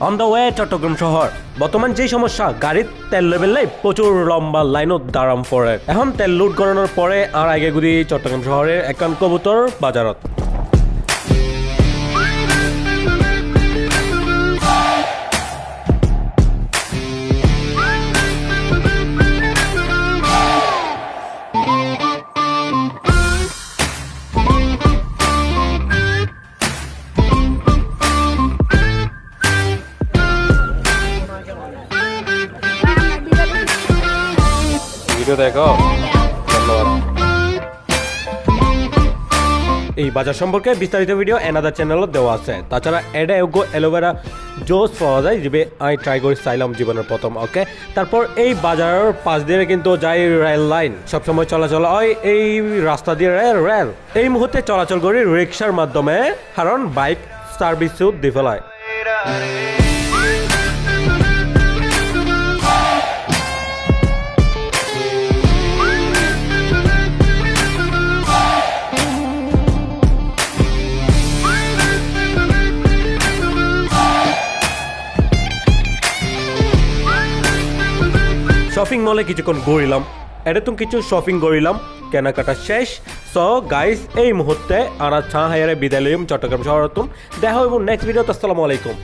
On the way Chittagong শহর বর্তমান যে সমস্যা গাড়ির তেল লেভেলে প্রচুর লম্বা লাইনত দাঁড়াম পড়ে এখন তেল লুট গণনার পরে আর আগে ঘুরি চট্টগ্রাম শহরের একান কবুতর বাজারত ভিডিও দেখো ধন্যবাদ। এই বাজার সম্পর্কে বিস্তারিত ভিডিও এনাদার চ্যানেলত দেওয়া আছে তাছাড়া এটা এগো অ্যালোভেরা জোস পাওয়া যায় যে আমি ট্রাই করে চাইলাম জীবনের প্রথম ওকে তারপর এই বাজারের পাশ দিয়ে কিন্তু যায় রেল লাইন সবসময় চলাচল হয় এই রাস্তা দিয়ে রেল এই মুহূর্তে চলাচল করি রিক্সার মাধ্যমে কারণ বাইক সার্ভিসও দিয়ে ফেলায় শপিং মলে কিছুক্ষণ ঘুরিলাম এরকম কিছু শপিং করিলাম কেনাকাটা শেষ সো গাইস এই মুহূর্তে আনা চা হায়ারে বিদায় লইম চট্টগ্রাম শহর দেখা হইব নেক্সট ভিডিওতে আসসালামু আলাইকুম।